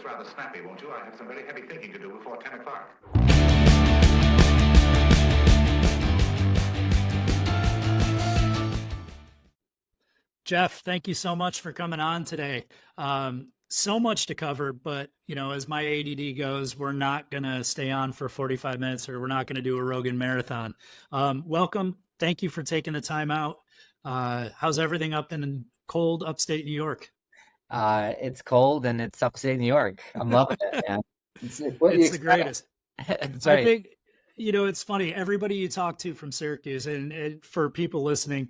rather snappy, won't you? I have some very heavy thinking to do before 10 o'clock. Jeff, thank you so much for coming on today. So much to cover, but as my ADD goes, we're not going to stay on for 45 minutes or we're not going to do a Rogan marathon. Welcome. Thank you for taking the time out. How's everything up in cold upstate New York? It's cold and it's upstate New York. I'm loving it, man. It's what you It's the expect. greatest. That's I right. think, it's funny. Everybody you talk to from Syracuse, and for people listening,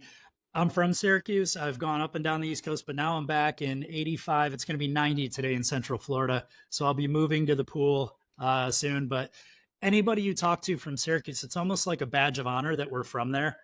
I'm from Syracuse. I've gone up and down the East Coast, but now I'm back in 85. It's going to be 90 today in Central Florida. So I'll be moving to the pool soon. But anybody you talk to from Syracuse, it's almost like a badge of honor that we're from there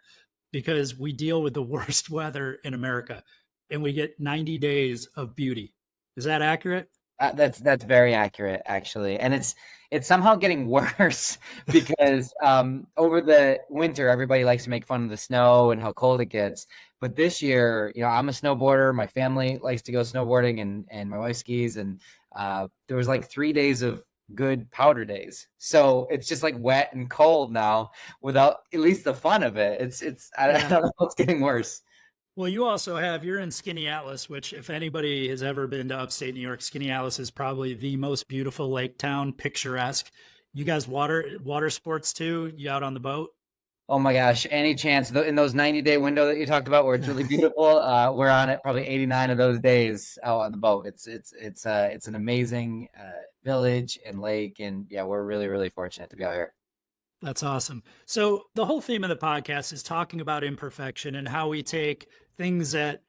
because we deal with the worst weather in America and we get 90 days of beauty. Is that accurate? That's very accurate, actually, and it's somehow getting worse because over the winter, everybody likes to make fun of the snow and how cold it gets. But this year, I'm a snowboarder. My family likes to go snowboarding, and my wife skis, and there was like 3 days of good powder days. So it's just like wet and cold now, without at least the fun of it. I don't know. It's getting worse. Well, you're in Skinny Atlas, which if anybody has ever been to upstate New York, Skinny Atlas is probably the most beautiful lake town, picturesque. You guys water sports too? You out on the boat? Oh my gosh, any chance in those 90-day window that you talked about where it's really beautiful, we're on it probably 89 of those days out on the boat. It's an amazing village and lake, and yeah, we're really, really fortunate to be out here. That's awesome. So the whole theme of the podcast is talking about imperfection and how we take things that,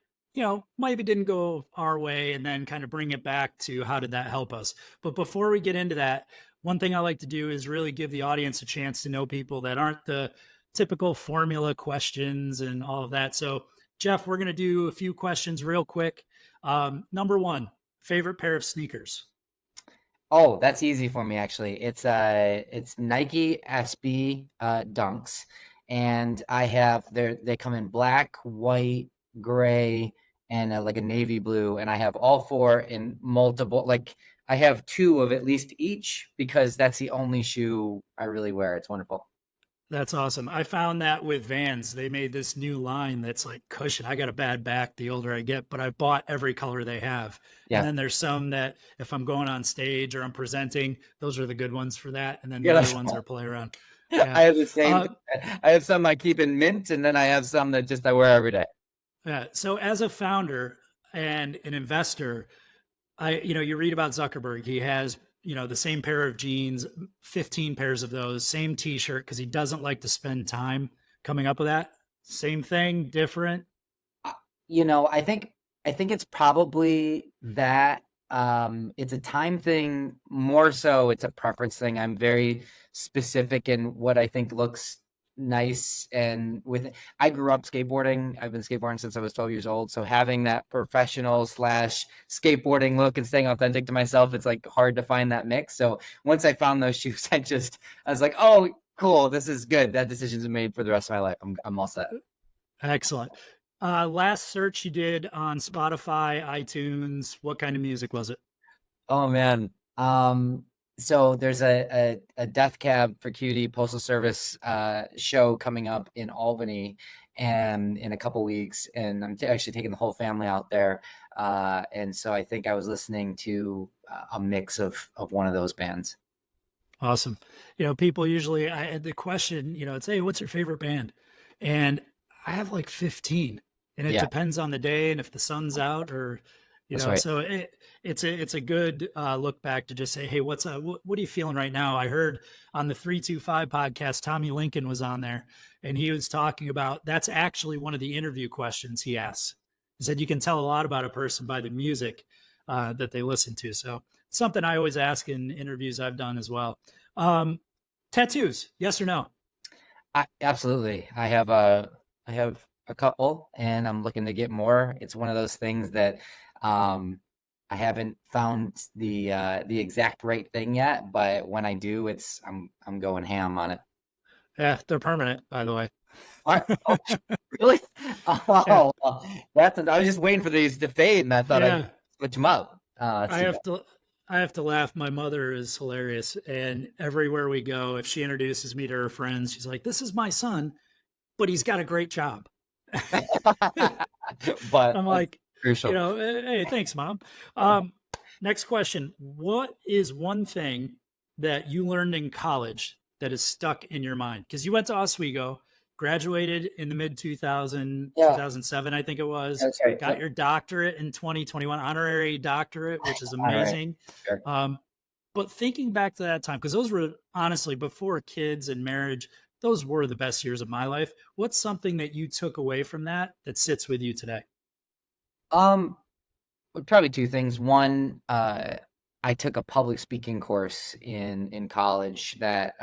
maybe didn't go our way and then kind of bring it back to how did that help us. But before we get into that, one thing I like to do is really give the audience a chance to know people that aren't the typical formula questions and all of that. So Jeff, we're going to do a few questions real quick. Number one, favorite pair of sneakers? Oh, that's easy for me actually. It's Nike SB Dunks, and they come in black, white, gray, and like a navy blue, and I have all four in multiple. Like I have two of at least each because that's the only shoe I really wear. It's wonderful. That's awesome. I found that with Vans. They made this new line that's like cushion. I got a bad back the older I get, but I bought every color they have. And Yeah, then there's some that if I'm going on stage or I'm presenting, those are the good ones for that. And then the yeah. other ones are play around. I Yeah. have the same. Uh, I have some I keep in mint, and then I have some that just I wear every day. yeah. So as a founder and an investor, you read about Zuckerberg. He has, the same pair of jeans, 15 pairs of those, same t-shirt, because he doesn't like to spend time coming up with that. Same thing, different. I think it's probably that it's a time thing more so it's a preference thing. I'm very specific in what I think looks nice, and I grew up skateboarding. I've been skateboarding since I was 12 years old, so having that professional slash skateboarding look and staying authentic to myself, it's like hard to find that mix. So once I found those shoes, I was like, oh cool, this is good. That decision's been made for the rest of my life. I'm all set. Excellent. Last search you did on Spotify, iTunes, what kind of music was it? Oh man. So there's a Death Cab for Cutie Postal Service show coming up in Albany and in a couple weeks, and I'm actually taking the whole family out there. And so I think I was listening to a mix of one of those bands. Awesome. People usually, the question, it's, hey, what's your favorite band? And I have like 15 and it Yeah, depends on the day and if the sun's out or, that's right. so it's a good look back to just say, hey, what are you feeling right now? I heard on the 325 podcast, Tommy Lincoln was on there and he was talking about, that's actually one of the interview questions he asks. He said, you can tell a lot about a person by the music that they listen to. So it's something I always ask in interviews I've done as well. Tattoos, yes or no? Absolutely. I have a couple, and I'm looking to get more. It's one of those things that I haven't found the exact right thing yet, but when I do, I'm going ham on it. Yeah, they're permanent, by the way. Oh, really? Yeah, Oh, I was just waiting for these to fade, and I thought I'd yeah. switch them up. I See have that. to I have to laugh. My mother is hilarious. And everywhere we go, if she introduces me to her friends, she's like, this is my son, but he's got a great job. But I'm that's like, crucial. hey, thanks, mom. Um, Next question. What is one thing that you learned in college that is stuck in your mind? Because you went to Oswego, graduated in the mid 2000, Yeah, 2007, I think it was, that's right. got Yep. your doctorate in 2021, honorary doctorate, which is All right. amazing. Sure. Um, but thinking back to that time, because those were honestly before kids and marriage, those were the best years of my life. What's something that you took away from that that sits with you today? Um, Well, probably two things. One, I took a public speaking course in college that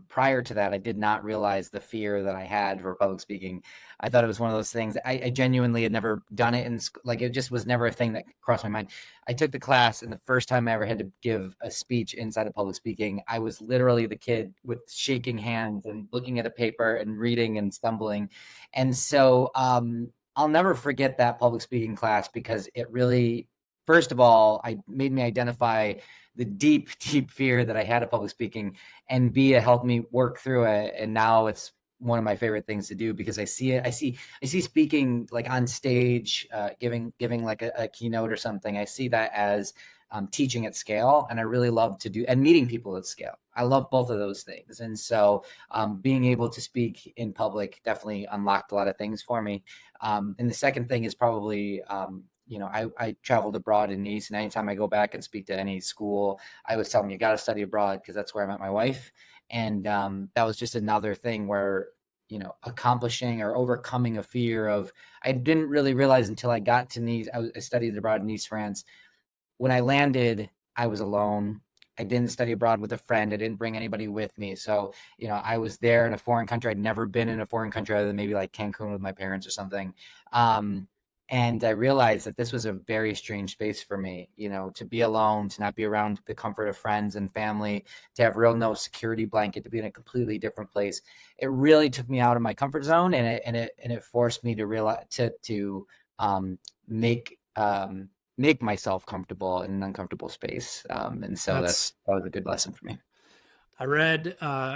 prior to that I did not realize the fear that I had for public speaking. I thought it was one of those things. I genuinely had never done it, and like it just was never a thing that crossed my mind. I took the class, and the first time I ever had to give a speech inside of public speaking, I was literally the kid with shaking hands and looking at a paper and reading and stumbling. And so I'll never forget that public speaking class because it really, first of all, I made me identify the deep, deep fear that I had of public speaking, and B, it helped me work through it. And now it's one of my favorite things to do because I see it. I see speaking like on stage, giving like a keynote or something. I see that as teaching at scale, and I really love to do and meeting people at scale. I love both of those things, and so being able to speak in public definitely unlocked a lot of things for me. And the second thing is probably, I traveled abroad in Nice, and anytime I go back and speak to any school, I always tell them, you got to study abroad because that's where I met my wife. And that was just another thing where, accomplishing or overcoming a fear of, I didn't really realize until I got to Nice. I studied abroad in Nice, France. When I landed, I was alone. I didn't study abroad with a friend. I didn't bring anybody with me. So, I was there in a foreign country. I'd never been in a foreign country other than maybe like Cancun with my parents or something. Um, and I realized that this was a very strange space for me, to be alone, to not be around the comfort of friends and family, to have real no security blanket, to be in a completely different place. It really took me out of my comfort zone, and it forced me to realize to um, make make myself comfortable in an uncomfortable space. And so That's that was a good lesson for me. I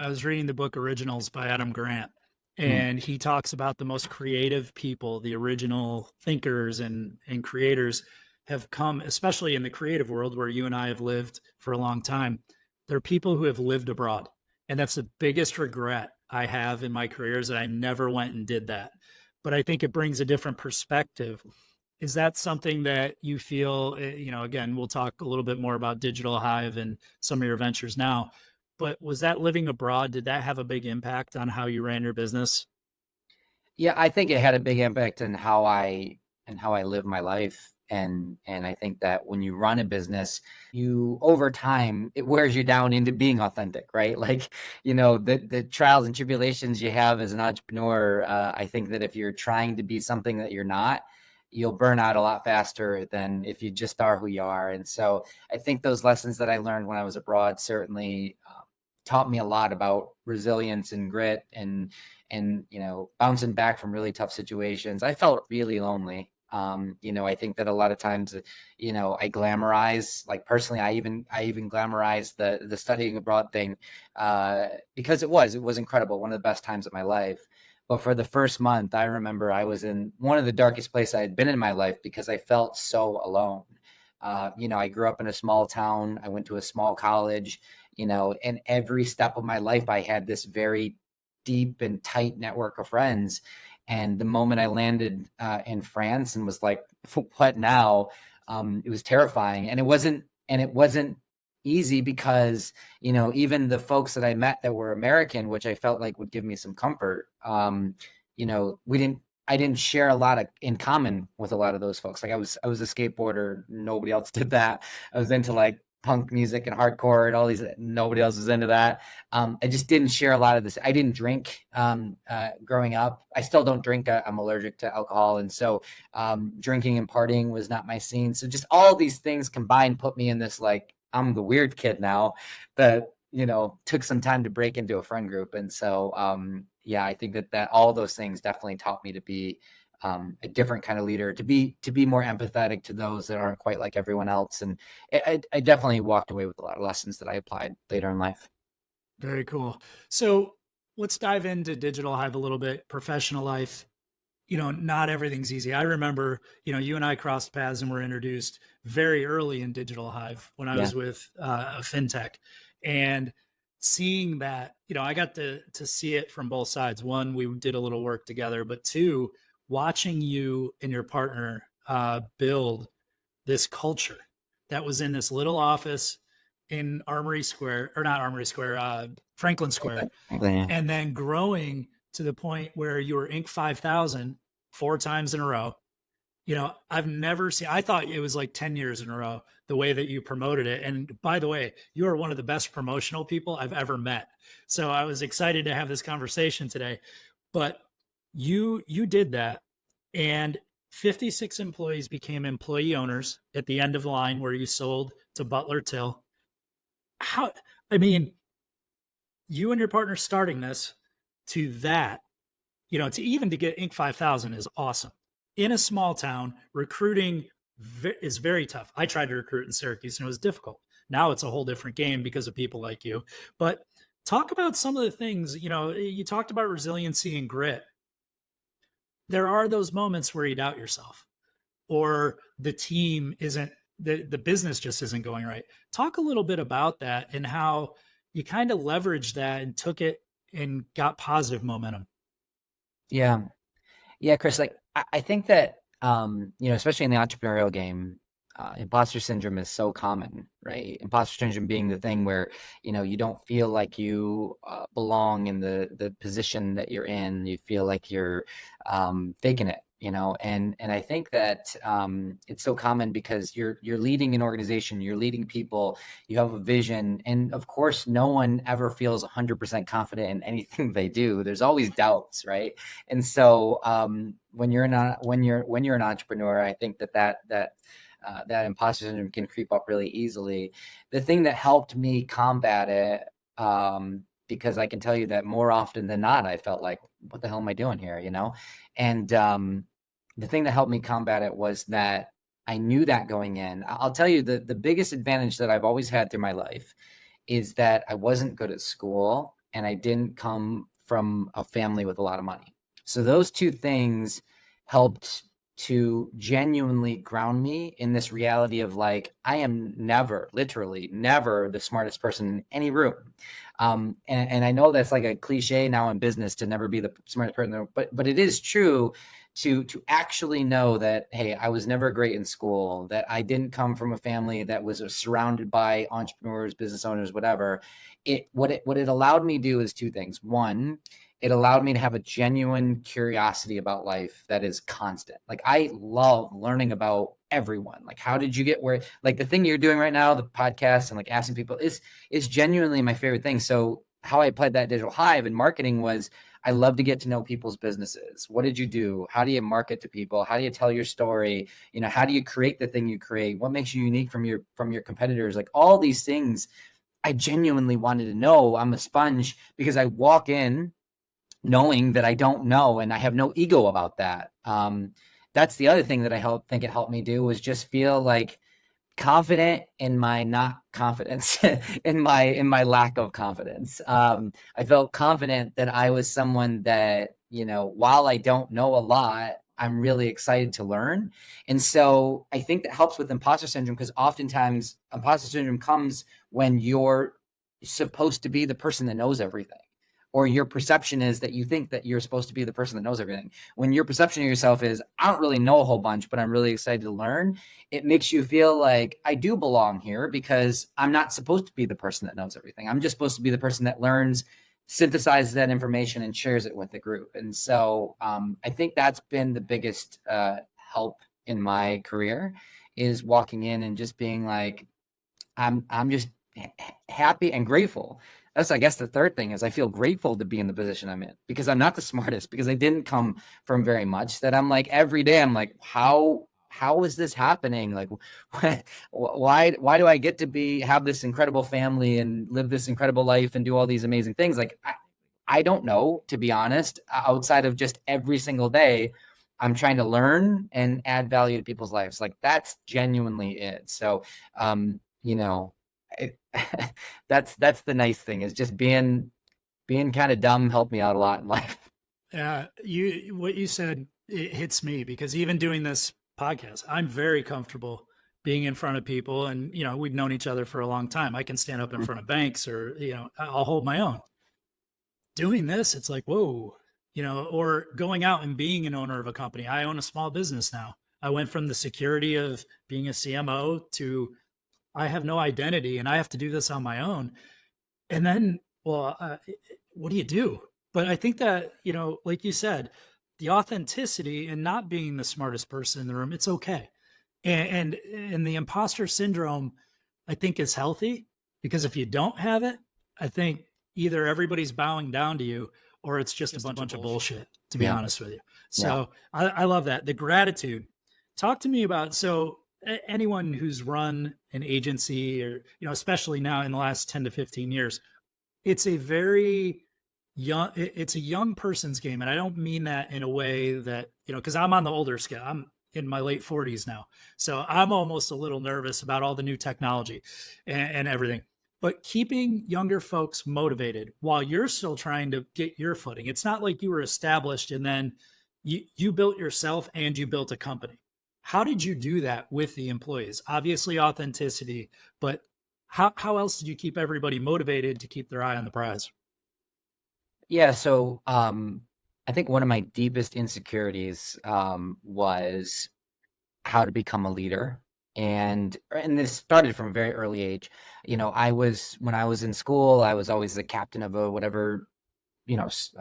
was reading the book Originals by Adam Grant, Mm. and he talks about the most creative people, the original thinkers and creators have come, especially in the creative world where you and I have lived for a long time. They're people who have lived abroad. And that's the biggest regret I have in my career is that I never went and did that. But I think it brings a different perspective. Is that something that you feel, again, we'll talk a little bit more about Digital Hive and some of your ventures now, but was that living abroad, did that have a big impact on how you ran your business? Yeah, I think it had a big impact on how I live my life. And I think that when you run a business, you over time it wears you down into being authentic, right? Like, the trials and tribulations you have as an entrepreneur. I think that if you're trying to be something that you're not, you'll burn out a lot faster than if you just are who you are. And so I think those lessons that I learned when I was abroad certainly taught me a lot about resilience and grit and bouncing back from really tough situations. I felt really lonely. I think that a lot of times, I glamorize, like personally, I even glamorize the studying abroad thing, because it was incredible, one of the best times of my life. But for the first month, I remember I was in one of the darkest places I had been in my life because I felt so alone. I grew up in a small town. I went to a small college, and every step of my life, I had this very deep and tight network of friends. And the moment I landed in France and was like, "What now?" It was terrifying, and it wasn't easy because even the folks that I met that were American, which I felt like would give me some comfort, we didn't. I didn't share a lot in common with a lot of those folks. Like I was a skateboarder. Nobody else did that. I was into like punk music and hardcore and all these. Nobody else was into that. I just didn't share a lot of this. I didn't drink growing up. I still don't drink. I'm allergic to alcohol, and so drinking and partying was not my scene. So just all these things combined put me in this like I'm the weird kid now that took some time to break into a friend group. And so yeah, I think that all those things definitely taught me to be a different kind of leader, to be more empathetic to those that aren't quite like everyone else. And I definitely walked away with a lot of lessons that I applied later in life. Very cool. So let's dive into Digital Hive a little bit, professional life. Not everything's easy. I remember, you and I crossed paths and were introduced very early in Digital Hive when I Yeah. was with a fintech, and seeing that, I got to see it from both sides. One, we did a little work together, but two, watching you and your partner build this culture that was in this little office in Armory Square, or not Armory Square, Franklin Square, Yeah. and then growing to the point where you were Inc. 5000 4 times in a row. I've never seen, I thought it was like 10 years in a row, the way that you promoted it. And by the way, you are one of the best promotional people I've ever met. So I was excited to have this conversation today, but you did that, and 56 employees became employee owners at the end of the line where you sold to Butler Till. How, I mean, you and your partner starting this to that, to even to get Inc. 5000 is awesome. In a small town, recruiting is very tough. I tried to recruit in Syracuse and it was difficult. Now it's a whole different game because of people like you. But talk about some of the things, you talked about resiliency and grit. There are those moments where you doubt yourself, or the team isn't, the business just isn't going right. Talk a little bit about that and how you kind of leveraged that and took it and got positive momentum. Yeah. Yeah, Chris, like I think that especially in the entrepreneurial game, imposter syndrome is so common, right? Imposter syndrome being the thing where, you don't feel like you belong in the position that you're in. You feel like you're faking it, and I think that it's so common because you're leading an organization, you're leading people, you have a vision, and of course, no one ever feels 100% confident in anything they do. There's always doubts, right? And so when you're an entrepreneur, I think that imposter syndrome can creep up really easily. The thing that helped me combat it, because I can tell you that more often than not, I felt like, what the hell am I doing here? And the thing that helped me combat it was that I knew that going in. I'll tell you the biggest advantage that I've always had through my life is that I wasn't good at school and I didn't come from a family with a lot of money. So those two things helped to genuinely ground me in this reality of like, I am never, literally never the smartest person in any room. And I know that's like a cliche now in business to never be the smartest person, but it is true to actually know that, hey, I was never great in school, that I didn't come from a family that was surrounded by entrepreneurs, business owners, whatever. What it allowed me to do is two things. One, it allowed me to have a genuine curiosity about life that is constant. Like I love learning about everyone. Like, how did you get where, like the thing you're doing right now, the podcast and like asking people is genuinely my favorite thing. So how I applied that Digital Hive in marketing was I love to get to know people's businesses. What did you do? How do you market to people? How do you tell your story? How do you create the thing you create? What makes you unique from your competitors? Like all these things I genuinely wanted to know. I'm a sponge because I walk in knowing that I don't know, and I have no ego about that. That's the other thing that I think it helped me do was just feel like confident in my not confidence, in my lack of confidence. I felt confident that I was someone that, while I don't know a lot, I'm really excited to learn. And so I think that helps with imposter syndrome because oftentimes imposter syndrome comes when you're supposed to be the person that knows everything. Or your perception is that you think that you're supposed to be the person that knows everything. When your perception of yourself is, I don't really know a whole bunch, but I'm really excited to learn, it makes you feel like I do belong here because I'm not supposed to be the person that knows everything. I'm just supposed to be the person that learns, synthesizes that information, and shares it with the group. And so I think that's been the biggest help in my career is walking in and just being like, I'm just happy and grateful. That's, I guess, the third thing is I feel grateful to be in the position I'm in because I'm not the smartest, because I didn't come from very much, that I'm like, every day I'm like, how is this happening? Like, why do I get to have this incredible family and live this incredible life and do all these amazing things? Like, I don't know, to be honest, outside of just every single day I'm trying to learn and add value to people's lives. Like that's genuinely it. So, you know, it, that's the nice thing is just being kind of dumb helped me out a lot in life. Yeah, what you said, it hits me because even doing this podcast, I'm very comfortable being in front of people, and we've known each other for a long time. I can stand up in front of banks, or I'll hold my own. Doing this, it's like, whoa, or going out and being an owner of a company. I own a small business now. I went from the security of being a CMO to I have no identity and I have to do this on my own. And then, well, what do you do? But I think that, like you said, the authenticity and not being the smartest person in the room, it's okay. And the imposter syndrome, I think, is healthy, because if you don't have it, I think either everybody's bowing down to you or it's just a bunch of bullshit, to be honest with you. So I love that. The gratitude. Talk to me about, so anyone who's run an agency, or, especially now in the last 10 to 15 years, it's a very young, it's a young person's game. And I don't mean that in a way that, because I'm on the older scale. I'm in my late 40s now. So I'm almost a little nervous about all the new technology and everything. But keeping younger folks motivated while you're still trying to get your footing. It's not like you were established and then you built yourself and you built a company. How did you do that with the employees? Obviously authenticity, but how else did you keep everybody motivated to keep their eye on the prize? Yeah, so I think one of my deepest insecurities was how to become a leader. And this started from a very early age. When I was in school, I was always the captain of a whatever,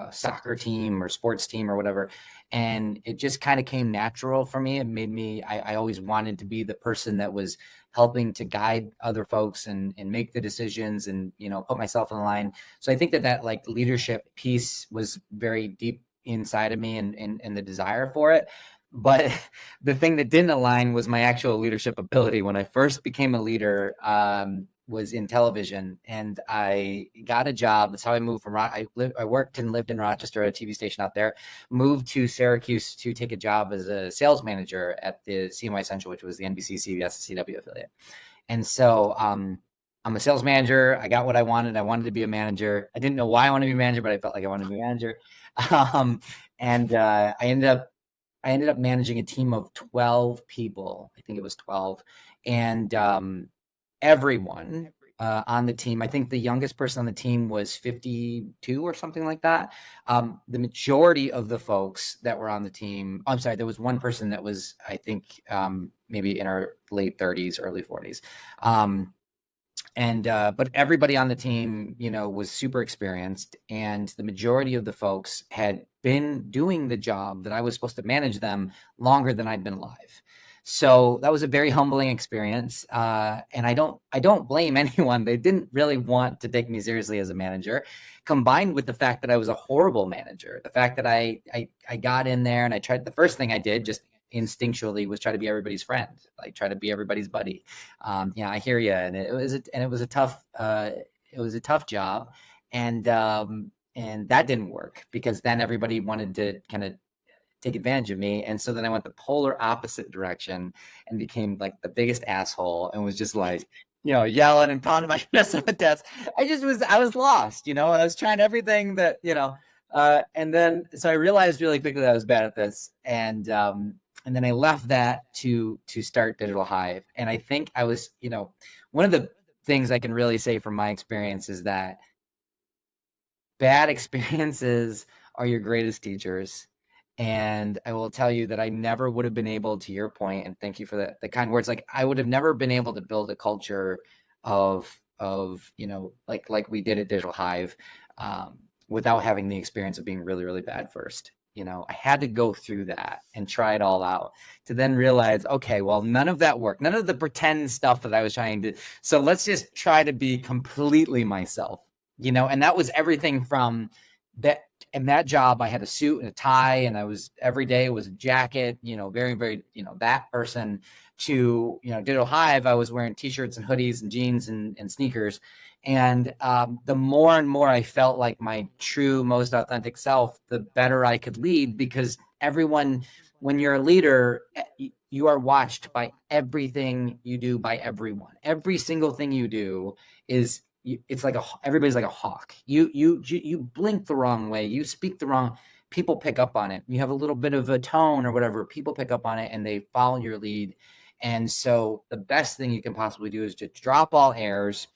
soccer team or sports team or whatever. And it just kind of came natural for me. It made me, I always wanted to be the person that was helping to guide other folks and make the decisions and, put myself on the line. So I think that like leadership piece was very deep inside of me and the desire for it. But the thing that didn't align was my actual leadership ability. When I first became a leader, was in television, and I got a job. That's how I moved from I worked and lived in Rochester at a TV station out there, moved to Syracuse to take a job as a sales manager at the CNY Central, which was the NBC, CBS, CW affiliate. And so I'm a sales manager. I got what I wanted. I wanted to be a manager. I didn't know why I wanted to be a manager, but I felt like I wanted to be a manager. I ended up managing a team of 12 people. I think it was 12. And everyone on the team, I think the youngest person on the team was 52 or something like that. The majority of the folks that were on the team, I'm sorry, there was one person that was, I think, maybe in our late 30s, early 40s. But everybody on the team, was super experienced, and the majority of the folks had been doing the job that I was supposed to manage them longer than I'd been alive. So that was a very humbling experience. And I don't blame anyone. They didn't really want to take me seriously as a manager, combined with the fact that I was a horrible manager. The fact that I got in there and I tried, the first thing I did just instinctually was try to be everybody's friend, like try to be everybody's buddy. I hear you. And it was a tough job. And that didn't work, because then everybody wanted to kind of take advantage of me. And so then I went the polar opposite direction and became like the biggest asshole and was just like, yelling and pounding my fist on the desk. I was lost, I was trying everything that, and then, so I realized really quickly that I was bad at this. And then I left that to start Digital Hyve. And I think I was, one of the things I can really say from my experience is that bad experiences are your greatest teachers. And I will tell you that I never would have been able, to your point, and thank you for the kind words, like I would have never been able to build a culture of like we did at Digital Hyve, without having the experience of being really, really bad first. I had to go through that and try it all out to then realize, okay, well, none of that worked. None of the pretend stuff that I was trying to. So let's just try to be completely myself, and that was everything from that. In that job, I had a suit and a tie, and every day was a jacket, very, very, that person, to, Digital Hyve, I was wearing t-shirts and hoodies and jeans and sneakers. And the more and more I felt like my true, most authentic self, the better I could lead, because everyone when you're a leader, you are watched by everything you do by everyone. Every single thing you do is it's like everybody's like a hawk. You blink the wrong way, you speak the wrong, people pick up on it. You have a little bit of a tone or whatever, people pick up on it and they follow your lead. And so the best thing you can possibly do is to drop all airs,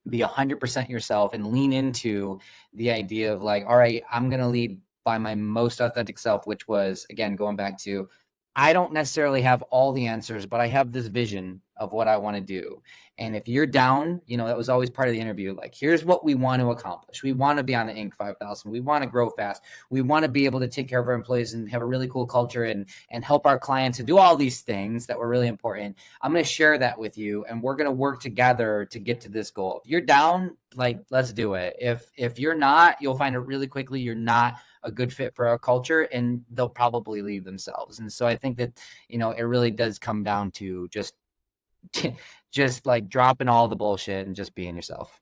be 100% yourself, and lean into the idea of like, all right, I'm going to lead by my most authentic self, which was, again, going back to, I don't necessarily have all the answers, but I have this vision of what I want to do. And if you're down, that was always part of the interview. Like, here's what we want to accomplish. We want to be on the Inc. 5000. We want to grow fast. We want to be able to take care of our employees and have a really cool culture and help our clients and do all these things that were really important. I'm going to share that with you, and we're going to work together to get to this goal. If you're down, like, let's do it. If you're not, you'll find it really quickly you're not a good fit for our culture, and they'll probably leave themselves. And so I think that, it really does come down to just like dropping all the bullshit and just being yourself.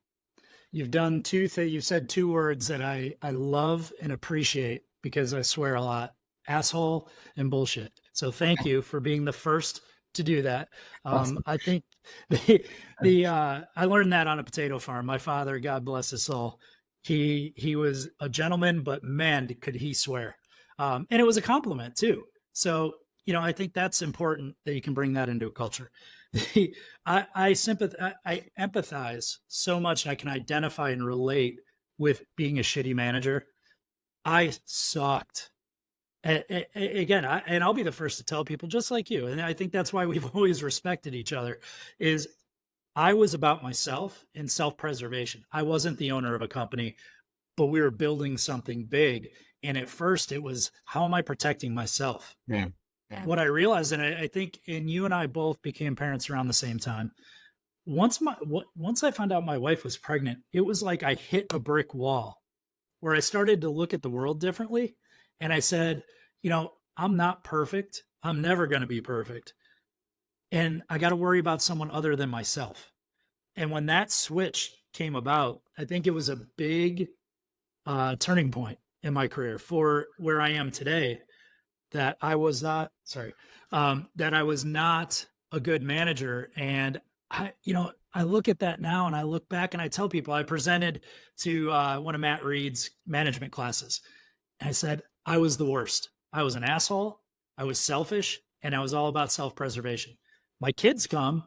You've done two things. You've said two words that I love and appreciate because I swear a lot: asshole and bullshit. So thank you for being the first to do that. Awesome. I think I learned that on a potato farm. My father, God bless his soul, he was a gentleman, but man, could he swear. And it was a compliment too. So, I think that's important that you can bring that into a culture. I empathize so much, and I can identify and relate with being a shitty manager. I sucked. Again, and I'll be the first to tell people, just like you. And I think that's why we've always respected each other, is I was about myself and self-preservation. I wasn't the owner of a company, but we were building something big. And at first it was, how am I protecting myself? Yeah. What I realized, and I think, and you and I both became parents around the same time. Once I found out my wife was pregnant, it was like I hit a brick wall where I started to look at the world differently. And I said, I'm not perfect. I'm never going to be perfect. And I got to worry about someone other than myself. And when that switch came about, I think it was a big turning point in my career for where I am today, that I was not a good manager. And I look at that now, and I look back and I tell people, I presented to one of Matt Reed's management classes. And I said, I was the worst. I was an asshole. I was selfish, and I was all about self-preservation. My kids come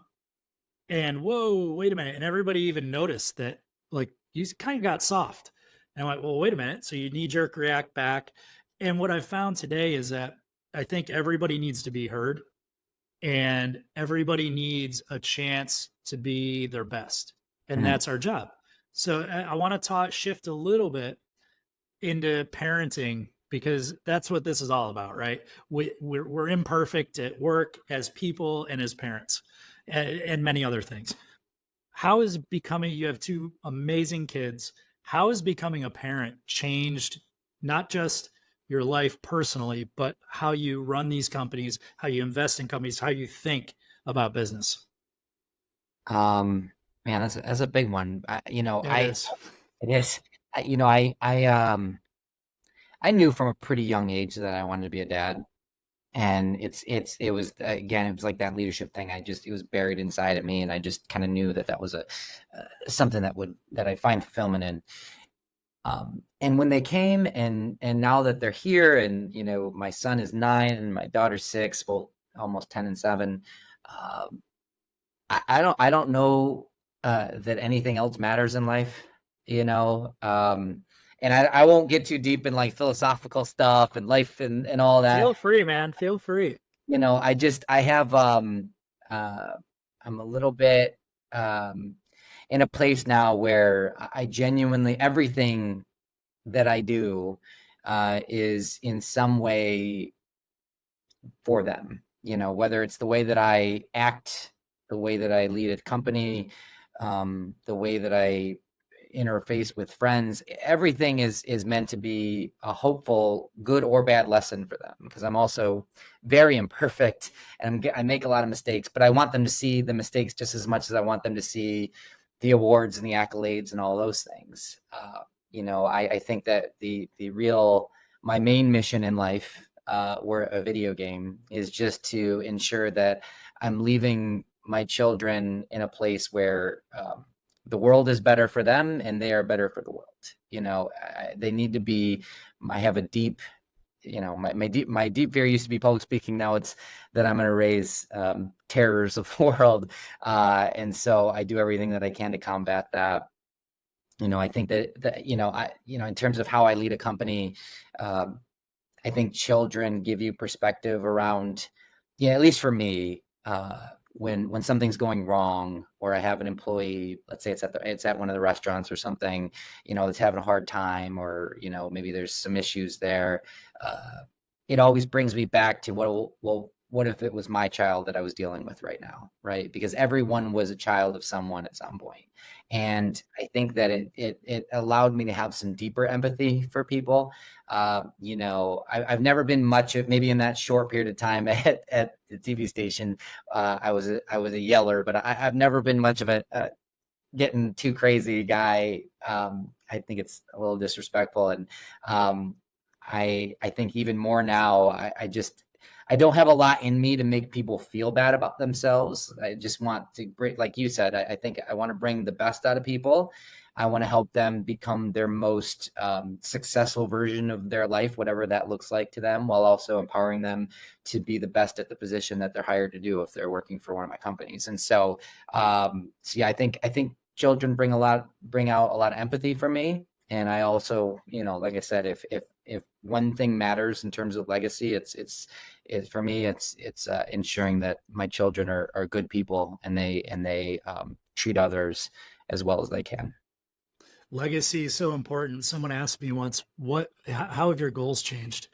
and, whoa, wait a minute. And everybody even noticed that, like, you kind of got soft. And I went, well, wait a minute. So you knee-jerk react back. And what I found today is that I think everybody needs to be heard, and everybody needs a chance to be their best. And that's our job. So I want to shift a little bit into parenting, because that's what this is all about, right? We're imperfect at work, as people, and as parents, and many other things. How is you have two amazing kids. How has becoming a parent changed not just your life personally, but how you run these companies, how you invest in companies, how you think about business? Man, that's a big one. It is. I knew from a pretty young age that I wanted to be a dad, and it was, again, it was like that leadership thing. It was buried inside of me, and I just kind of knew that was something that I find fulfillment in. And when they came, and now that they're here, and my son is 9 and my daughter's 6, well, almost 10 and 7. I don't know that anything else matters in life, and I won't get too deep in like philosophical stuff and life and all that. Feel free, man. Feel free. I have I'm a little bit in a place now where I genuinely, everything that I do is in some way for them, whether it's the way that I act, the way that I lead a company, the way that I interface with friends. Everything is meant to be a hopeful, good or bad lesson for them, because I'm also very imperfect and I make a lot of mistakes, but I want them to see the mistakes just as much as I want them to see the awards and the accolades and all those things. I think that my main mission in life were a video game, is just to ensure that I'm leaving my children in a place where the world is better for them and they are better for the world. They need to be. I have a deep, my deep fear used to be public speaking. Now it's that I'm going to raise terrors of the world, and so I do everything that I can to combat that. I think that in terms of how I lead a company, I think children give you perspective around, at least for me, when something's going wrong, or I have an employee, let's say it's at one of the restaurants or something, that's having a hard time, or maybe there's some issues there. It always brings me back to what if it was my child that I was dealing with right now, right? Because everyone was a child of someone at some point. And I think that it allowed me to have some deeper empathy for people. I've never been much of, maybe in that short period of time at the TV station, I was a yeller, but I've never been much of a getting too crazy guy. I think it's a little disrespectful. And I think even more now, I don't have a lot in me to make people feel bad about themselves. I just want to bring, like you said, I think I want to bring the best out of people. I want to help them become their most successful version of their life, whatever that looks like to them, while also empowering them to be the best at the position that they're hired to do if they're working for one of my companies. And so, I think children bring out a lot of empathy for me. And I also, like I said, if one thing matters in terms of legacy, it's for me, it's ensuring that my children are good people, and they treat others as well as they can. Legacy is so important. Someone asked me once, how have your goals changed?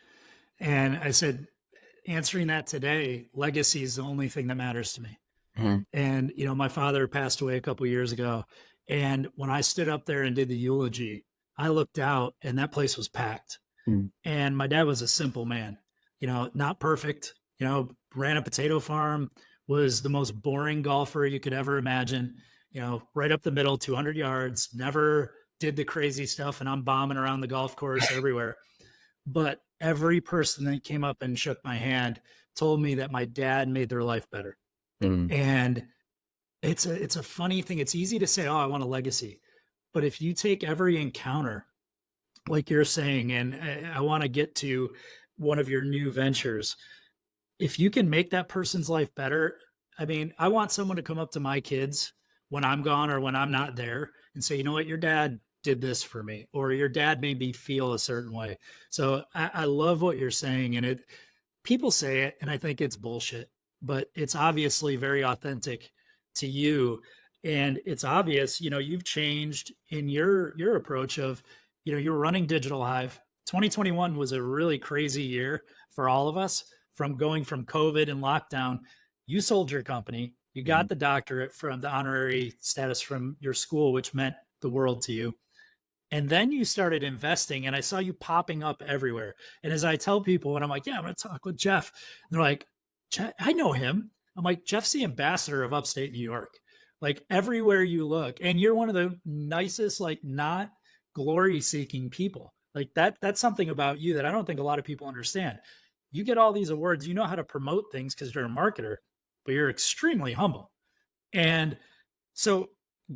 And I said, answering that today, legacy is the only thing that matters to me. Mm-hmm. And, my father passed away a couple of years ago. And when I stood up there and did the eulogy, I looked out and that place was packed. Mm-hmm. And my dad was a simple man, not perfect, ran a potato farm, was the most boring golfer you could ever imagine, right up the middle, 200 yards, never did the crazy stuff. And I'm bombing around the golf course everywhere. But every person that came up and shook my hand told me that my dad made their life better. Mm-hmm. And it's a funny thing. It's easy to say, oh, I want a legacy. But if you take every encounter, like you're saying, and I want to get to one of your new ventures, if you can make that person's life better, I mean, I want someone to come up to my kids when I'm gone or when I'm not there and say, you know what, your dad did this for me, or your dad made me feel a certain way. So I love what you're saying. And people say it, and I think it's bullshit, but it's obviously very authentic to you. And it's obvious, you've changed in your approach of, you're running Digital Hyve. 2021 was a really crazy year for all of us, from going from COVID and lockdown. You sold your company. You got the doctorate from the honorary status from your school, which meant the world to you. And then you started investing, and I saw you popping up everywhere. And as I tell people, and I'm like, yeah, I'm going to talk with Jeff. And they're like, I know him. I'm like, Jeff's the ambassador of upstate New York. Like, everywhere you look, and you're one of the nicest, like, not glory seeking people. Like that's something about you that I don't think a lot of people understand. You get all these awards, you know how to promote things because you're a marketer, but you're extremely humble. And so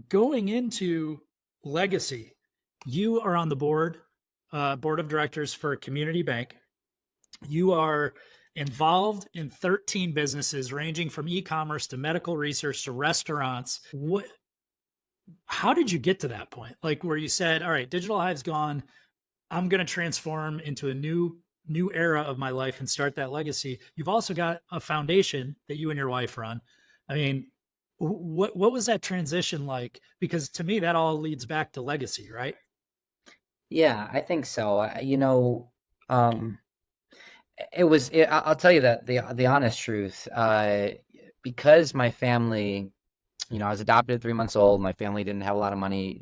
going into legacy, you are on the board of directors for a community bank. You are involved in 13 businesses ranging from e-commerce to medical research to restaurants. How did you get to that point? Like where you said, all right, Digital Hyve's gone. I'm going to transform into a new era of my life and start that legacy. You've also got a foundation that you and your wife run. I mean, what was that transition like? Because to me, that all leads back to legacy, right? Yeah, I think so. I'll tell you that the honest truth, because my family, I was adopted at 3 months old. My family didn't have a lot of money.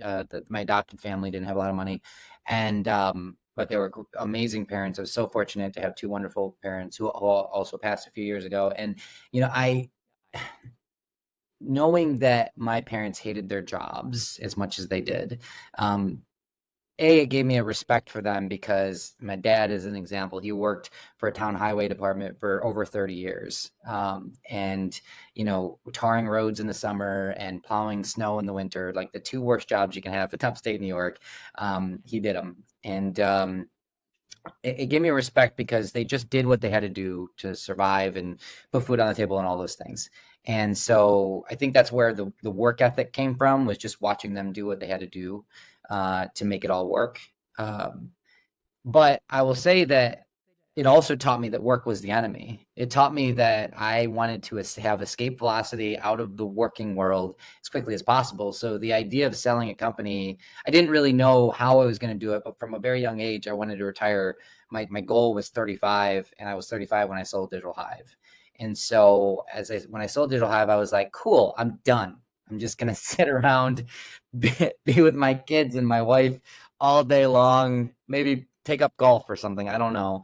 My adopted family didn't have a lot of money. And, but they were amazing parents. I was so fortunate to have two wonderful parents who also passed a few years ago. And, knowing that my parents hated their jobs as much as they did, it gave me a respect for them because my dad is an example. He worked for a town highway department for over 30 years. And, tarring roads in the summer and plowing snow in the winter, like the two worst jobs you can have in upstate New York. He did them. And it gave me a respect because they just did what they had to do to survive and put food on the table and all those things. And so I think that's where the work ethic came from, was just watching them do what they had to do to make it all work. Um, but I will say that it also taught me that work was the enemy. It taught me that I wanted to have escape velocity out of the working world as quickly as possible. So the idea of selling a company, I didn't really know how I was going to do it, but from a very young age, I wanted to retire. My goal was 35, and I was 35 when I sold Digital Hyve. And so when I sold Digital Hyve, I was like, cool, I'm done. I'm just going to sit around, be with my kids and my wife all day long, maybe take up golf or something. I don't know.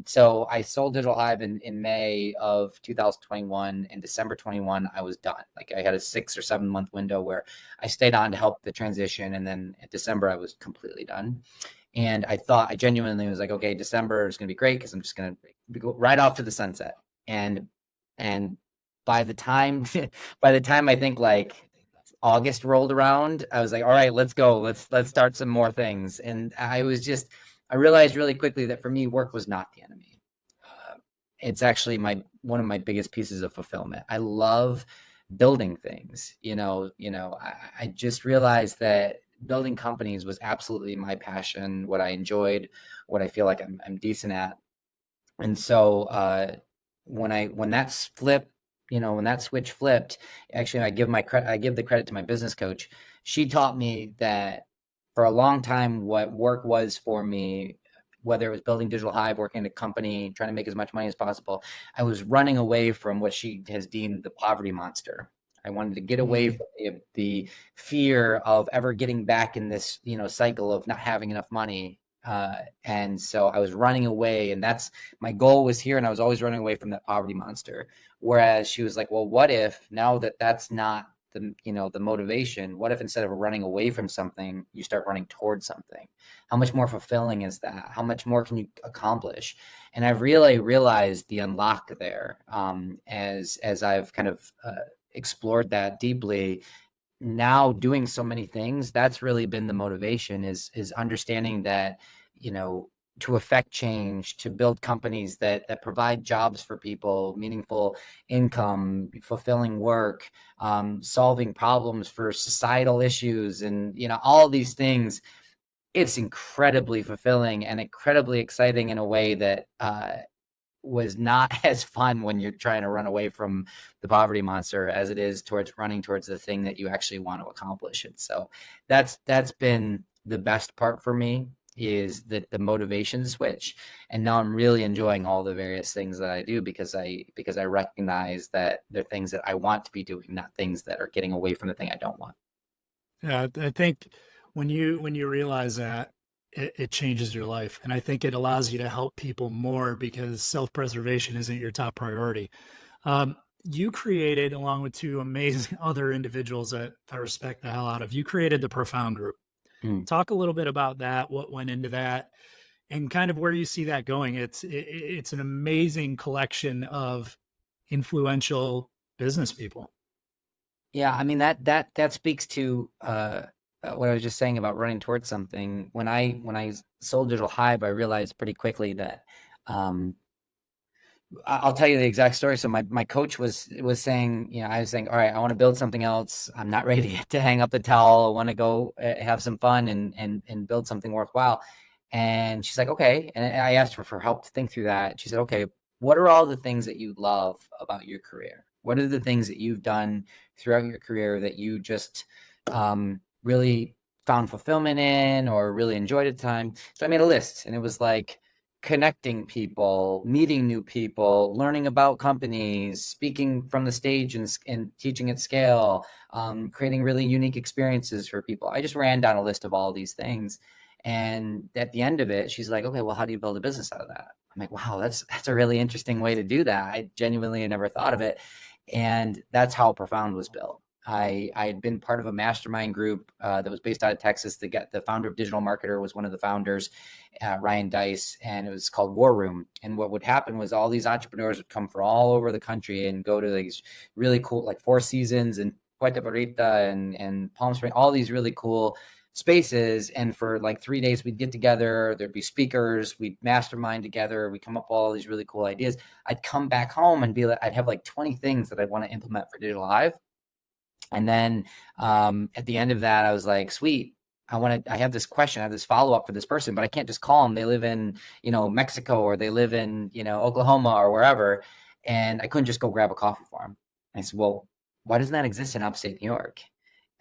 So I sold Digital Hyve in May of 2021. In December 21, I was done. Like I had a 6 or 7 month window where I stayed on to help the transition. And then in December, I was completely done. And I genuinely was like, okay, December is going to be great because I'm just going to go right off to the sunset. And by the time, I think like August rolled around, I was like, all right, let's go. Let's start some more things. And I realized really quickly that for me, work was not the enemy. It's actually one of my biggest pieces of fulfillment. I love building things. I just realized that building companies was absolutely my passion, what I enjoyed, what I feel like I'm decent at. And so when that switch flipped, actually I give the credit to my business coach. She taught me that for a long time, what work was for me, whether it was building Digital Hyve, working in a company, trying to make as much money as possible, I was running away from what she has deemed the poverty monster. I wanted to get away from the fear of ever getting back in this, cycle of not having enough money. And so I was running away, and that's my goal was here. And I was always running away from that poverty monster. Whereas she was like, well, what if now that that's not the motivation, what if instead of running away from something, you start running towards something? How much more fulfilling is that? How much more can you accomplish? And I've really realized the unlock there as I've kind of explored that deeply. Now doing so many things, that's really been the motivation, is understanding that, to affect change, to build companies that provide jobs for people, meaningful income, fulfilling work, solving problems for societal issues, and all these things. It's incredibly fulfilling and incredibly exciting in a way that was not as fun when you're trying to run away from the poverty monster as it is towards running towards the thing that you actually want to accomplish. And so that's been the best part for me, is that the motivation switch. And now I'm really enjoying all the various things that I do because I recognize that they're things that I want to be doing, not things that are getting away from the thing I don't want. Yeah, I think when you realize that, it changes your life, and I think it allows you to help people more because self-preservation isn't your top priority. You created, along with two amazing other individuals that I respect the hell out of, you created the Profound Group. Talk a little bit about that, what went into that, and kind of where you see that going. It's an amazing collection of influential business people. Yeah, I mean that speaks to what I was just saying about running towards something. When I sold Digital Hyve, I realized pretty quickly that I'll tell you the exact story. So my coach was saying, I was saying, all right, I want to build something else. I'm not ready to hang up the towel. I want to go have some fun and build something worthwhile. And she's like, okay. And I asked her for help to think through that. She said, okay, what are all the things that you love about your career? What are the things that you've done throughout your career that you just really found fulfillment in or really enjoyed at the time? So I made a list, and it was like connecting people, meeting new people, learning about companies, speaking from the stage and teaching at scale, creating really unique experiences for people. I just ran down a list of all these things. And at the end of it, she's like, okay, well, how do you build a business out of that? I'm like, wow, that's a really interesting way to do that. I genuinely never thought of it. And that's how Profound was built. I had been part of a mastermind group that was based out of Texas. The founder of Digital Marketer was one of the founders, Ryan Dice, and it was called War Room. And what would happen was all these entrepreneurs would come from all over the country and go to these really cool, like Four Seasons and Puerto Vallarta and Palm Springs, all these really cool spaces. And for like 3 days, we'd get together, there'd be speakers, we'd mastermind together, we come up with all these really cool ideas. I'd come back home and be like, I'd have like 20 things that I want to implement for Digital Hyve. And then at the end of that, I was like, sweet, I have this question, I have this follow-up for this person, but I can't just call them. They live in, Mexico, or they live in, Oklahoma or wherever. And I couldn't just go grab a coffee for them. I said, well, why doesn't that exist in upstate New York?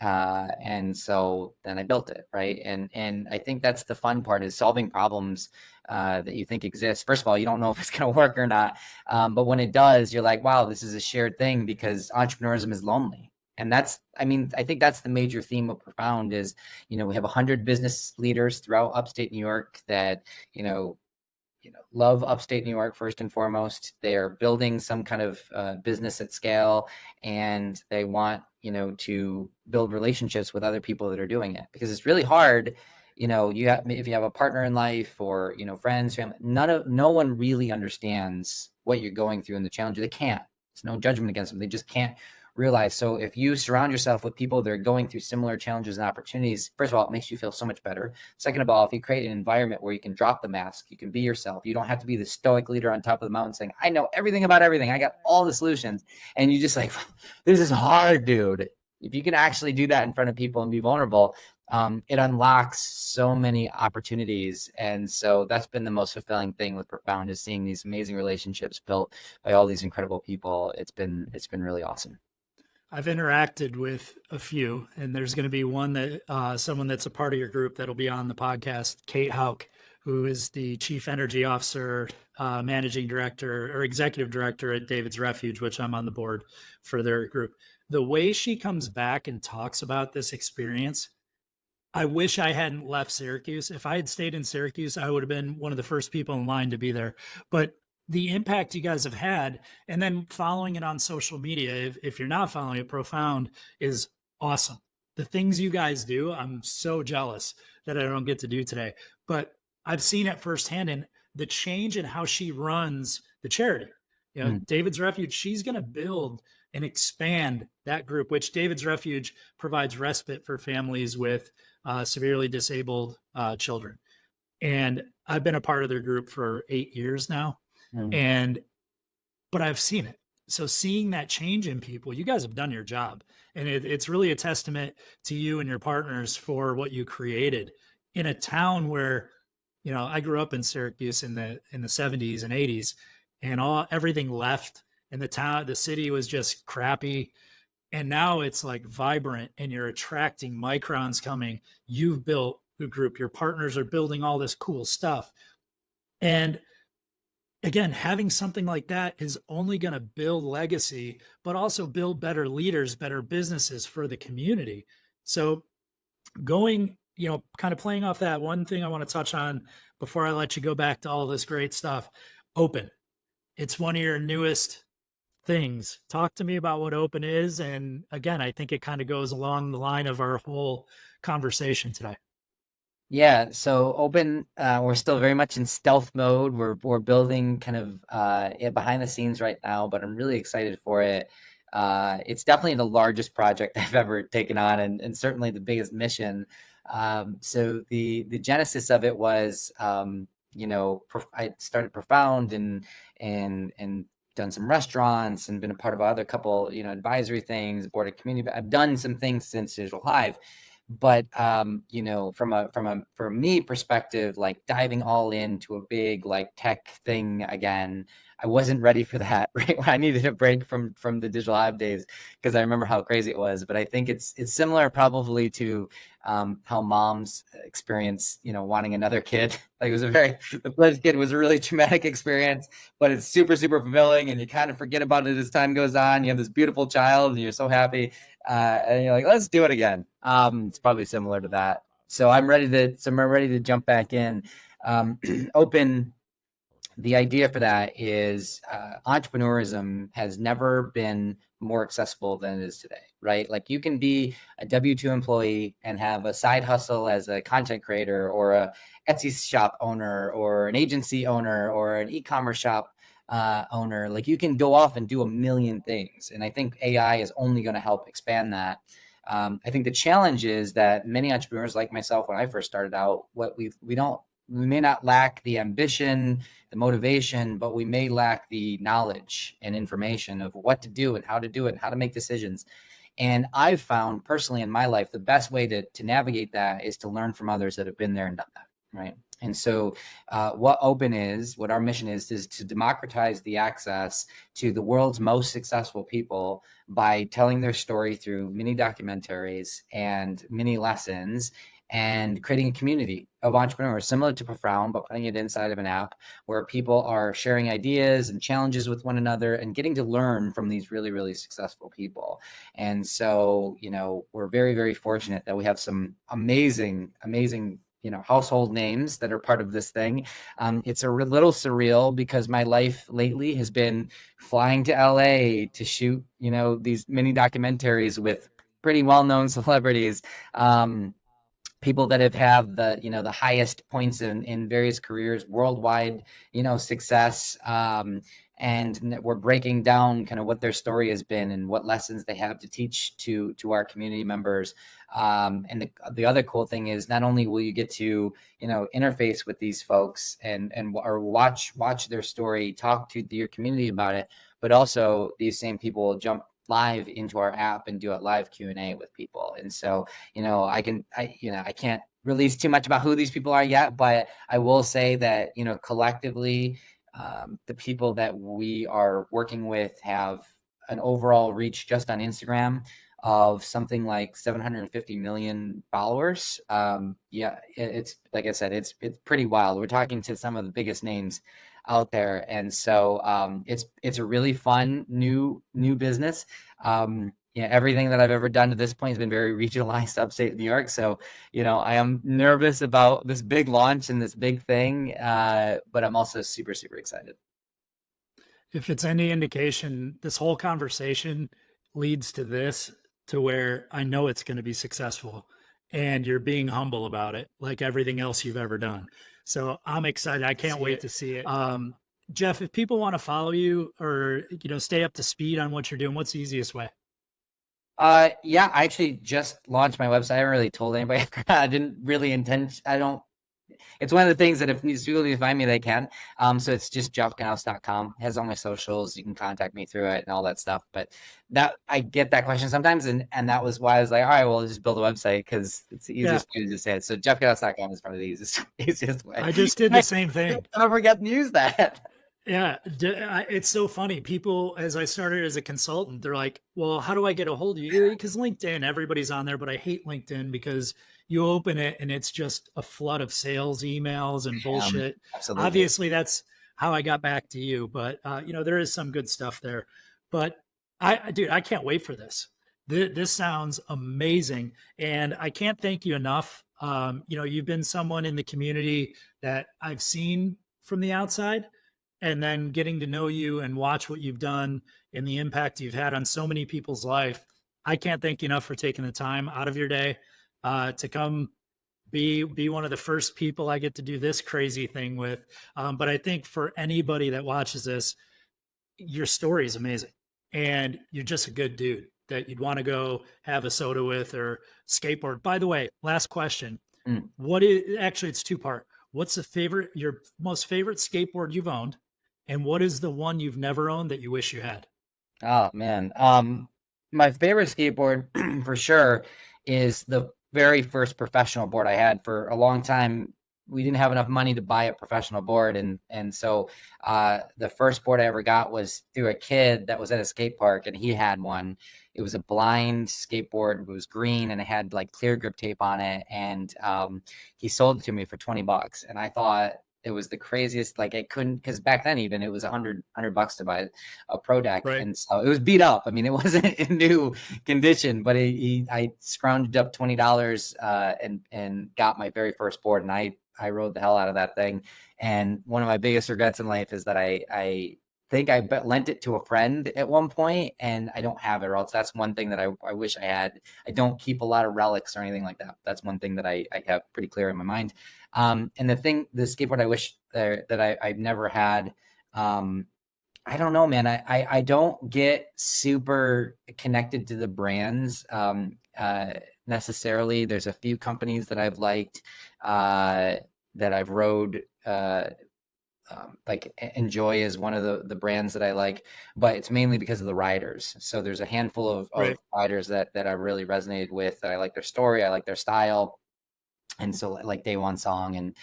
And so then I built it, right? And I think that's the fun part, is solving problems that you think exist. First of all, you don't know if it's going to work or not. But when it does, you're like, wow, this is a shared thing, because entrepreneurism is lonely. And I think that's the major theme of Profound is, we have 100 business leaders throughout upstate New York that, love upstate New York first and foremost. They're building some kind of business at scale, and they want, to build relationships with other people that are doing it, because it's really hard. If you have a partner in life, or, friends, family, no one really understands what you're going through and the challenge. They can't. It's no judgment against them. They just can't realize. So if you surround yourself with people that are going through similar challenges and opportunities, first of all, it makes you feel so much better. Second of all, if you create an environment where you can drop the mask, you can be yourself. You don't have to be the stoic leader on top of the mountain saying, I know everything about everything, I got all the solutions. And you just like, this is hard, dude. If you can actually do that in front of people and be vulnerable, it unlocks so many opportunities. And so that's been the most fulfilling thing with Profound, is seeing these amazing relationships built by all these incredible people. It's been really awesome. I've interacted with a few, and there's going to be one that someone that's a part of your group that'll be on the podcast, Kate Hauk, who is the Chief Energy Officer, Managing Director, or Executive Director at David's Refuge, which I'm on the board for their group. The way she comes back and talks about this experience, I wish I hadn't left Syracuse. If I had stayed in Syracuse, I would have been one of the first people in line to be there. But the impact you guys have had, and then following it on social media, if you're not following it, Profound is awesome. The things you guys do, I'm so jealous that I don't get to do today. But I've seen it firsthand, in the change in how she runs the charity. David's Refuge, she's going to build and expand that group, which David's Refuge provides respite for families with severely disabled children. And I've been a part of their group for 8 years now. But I've seen it. So seeing that change in people, you guys have done your job. And it's really a testament to you and your partners for what you created in a town where, I grew up in Syracuse in the 70s and 80s, and everything left, and the city was just crappy. And now it's like vibrant, and you're attracting microns coming. You've built a group, your partners are building all this cool stuff. And again, having something like that is only going to build legacy, but also build better leaders, better businesses for the community. So going, kind of playing off that, one thing I want to touch on before I let you go back to all this great stuff, Opin. It's one of your newest things. Talk to me about what Opin is. And again, I think it kind of goes along the line of our whole conversation today. Yeah, so Opin, we're still very much in stealth mode. We're building kind of behind the scenes right now, but I'm really excited for it. It's definitely the largest project I've ever taken on, and certainly the biggest mission. So the genesis of it was, I started Profound and done some restaurants and been a part of other couple, advisory things, board of community. I've done some things since Digital Hyve. But from me perspective, like diving all into a big like tech thing again, I wasn't ready for that. Right, I needed a break from the Digital Hyve days, because I remember how crazy it was. But I think it's similar probably to how moms experience wanting another kid. Like the first kid was a really traumatic experience, but it's super fulfilling, and you kind of forget about it as time goes on. You have this beautiful child, and you're so happy. And you're like, let's do it again. It's probably similar to that. So I'm ready to jump back in. Opin, the idea for that is entrepreneurism has never been more accessible than it is today. right? Like you can be a W-2 employee and have a side hustle as a content creator or a Etsy shop owner or an agency owner or an e-commerce shop owner. Like you can go off and do a million things. And I think AI is only going to help expand that. I think the challenge is that many entrepreneurs like myself, when I first started out, we may not lack the ambition, the motivation, but we may lack the knowledge and information of what to do and how to do it and how to make decisions. And I've found personally in my life, the best way to navigate that is to learn from others that have been there and done that, right? And so what our mission is to democratize the access to the world's most successful people by telling their story through mini documentaries and mini lessons and creating a community of entrepreneurs similar to Profound, but putting it inside of an app where people are sharing ideas and challenges with one another and getting to learn from these really, really successful people. And so, we're very, very fortunate that we have some amazing, household names that are part of this thing. It's a little surreal because my life lately has been flying to LA to shoot, these mini documentaries with pretty well-known celebrities. People that have the highest points in various careers, worldwide, success. And we're breaking down kind of what their story has been and what lessons they have to teach to our community members. And the other cool thing is not only will you get to, interface with these folks or watch their story, talk to your community about it, but also these same people will jump live into our app and do a live Q&A with people. And so, I can't release too much about who these people are yet, but I will say that, collectively, the people that we are working with have an overall reach just on Instagram of something like 750 million followers. It's like I said, it's pretty wild. We're talking to some of the biggest names out there, and so it's a really fun new business. Everything that I've ever done to this point has been very regionalized upstate New York. So, I am nervous about this big launch and this big thing, but I'm also super, super excited. If it's any indication, this whole conversation leads to this, to where I know it's going to be successful and you're being humble about it, like everything else you've ever done. So I'm excited. I can't wait to see it. Jeff, if people want to follow you or, stay up to speed on what you're doing, what's the easiest way? I actually just launched my website. I haven't really told anybody. I didn't really intend. It's one of the things that if people need to find me, they can. So it's just jeffknaus.com. It has all my socials. You can contact me through it and all that stuff. But that I get that question sometimes, and that was why I was like, all right, well, I'll just build a website because it's the easiest way to just say it. So jeffknaus.com is probably the easiest way. I just did the same thing. I forget to use that. Yeah, it's so funny. People, as I started as a consultant, they're like, well, how do I get a hold of you? Because LinkedIn, everybody's on there, but I hate LinkedIn because you open it and it's just a flood of sales emails and bullshit. Absolutely. Obviously, that's how I got back to you, but there is some good stuff there. But I can't wait for this. This sounds amazing, and I can't thank you enough. You've been someone in the community that I've seen from the outside, and then getting to know you and watch what you've done and the impact you've had on so many people's life. I can't thank you enough for taking the time out of your day to come be one of the first people I get to do this crazy thing with. But I think for anybody that watches this, your story is amazing, and you're just a good dude that you'd want to go have a soda with or skateboard. By the way, last question. Actually, it's two-part. What's your most favorite skateboard you've owned? And what is the one you've never owned that you wish you had? Oh man. My favorite skateboard for sure is the very first professional board I had. For a long time, we didn't have enough money to buy a professional board. And so the first board I ever got was through a kid that was at a skate park, and he had one. It was a blind skateboard. It was green and it had like clear grip tape on it. And he sold it to me for $20. And I thought it was the craziest. Like I couldn't, because back then even it was $100 to buy a Pro Deck, Right. And so it was beat up. I mean, it wasn't in new condition, but I scrounged up $20 and got my very first board, and I rode the hell out of that thing. And one of my biggest regrets in life is that I think I lent it to a friend at one point, and I don't have it, or else that's one thing that I wish I had. I don't keep a lot of relics or anything like that. That's one thing that I have pretty clear in my mind. And the skateboard I wish that I've never had, I don't know, man. I don't get super connected to the brands necessarily. There's a few companies that I've liked that I've rode. Like Enjoy is one of the brands that I like, but it's mainly because of the riders. So there's a handful of riders that I really resonated with. I like their story, I like their style. And so like Day One Song and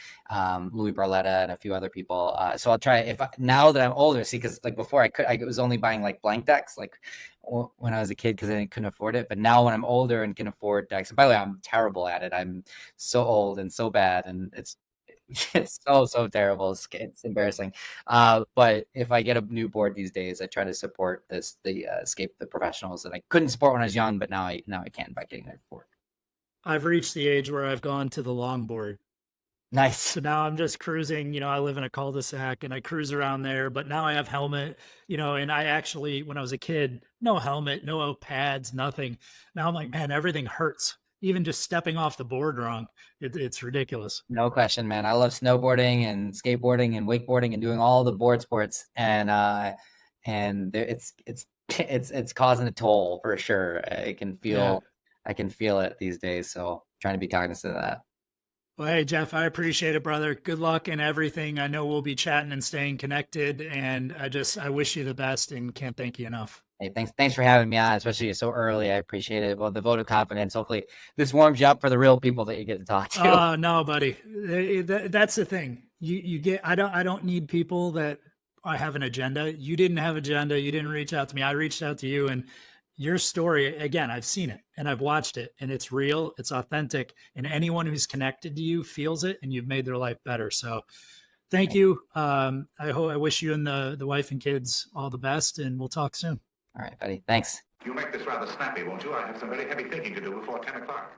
Louis Barletta and a few other people. So I'll try now that I'm older, see, because like before I was only buying like blank decks, like when I was a kid, because I couldn't afford it. But now when I'm older and can afford decks, and by the way, I'm terrible at it. I'm so old and so bad, and it's so terrible. It's embarrassing. But if I get a new board these days, I try to support the Escape the professionals that I couldn't support when I was young, but now I can by getting their board. I've reached the age where I've gone to the longboard. Nice. So now I'm just cruising, I live in a cul-de-sac and I cruise around there, but now I have helmet, and I actually, when I was a kid, no helmet, no pads, nothing. Now I'm like, man, everything hurts. Even just stepping off the board wrong. It's ridiculous. No question, man. I love snowboarding and skateboarding and wakeboarding and doing all the board sports. And it's causing a toll for sure. I can feel it these days. So trying to be cognizant of that. Well, hey, Jeff, I appreciate it, brother. Good luck in everything. I know we'll be chatting and staying connected, and I wish you the best and can't thank you enough. Hey, thanks for having me on, especially so early. I appreciate it. Well, the vote of confidence. Hopefully this warms you up for the real people that you get to talk to. Oh, no, buddy. That's the thing. You get, I don't need people that I have an agenda. You didn't have an agenda. You didn't reach out to me. I reached out to you, and your story, again, I've seen it and I've watched it, and it's real, it's authentic, and anyone who's connected to you feels it, and you've made their life better. So thank you. I wish you and the wife and kids all the best, and we'll talk soon. All right, buddy. Thanks. You make this rather snappy, won't you? I have some very heavy thinking to do before 10 o'clock.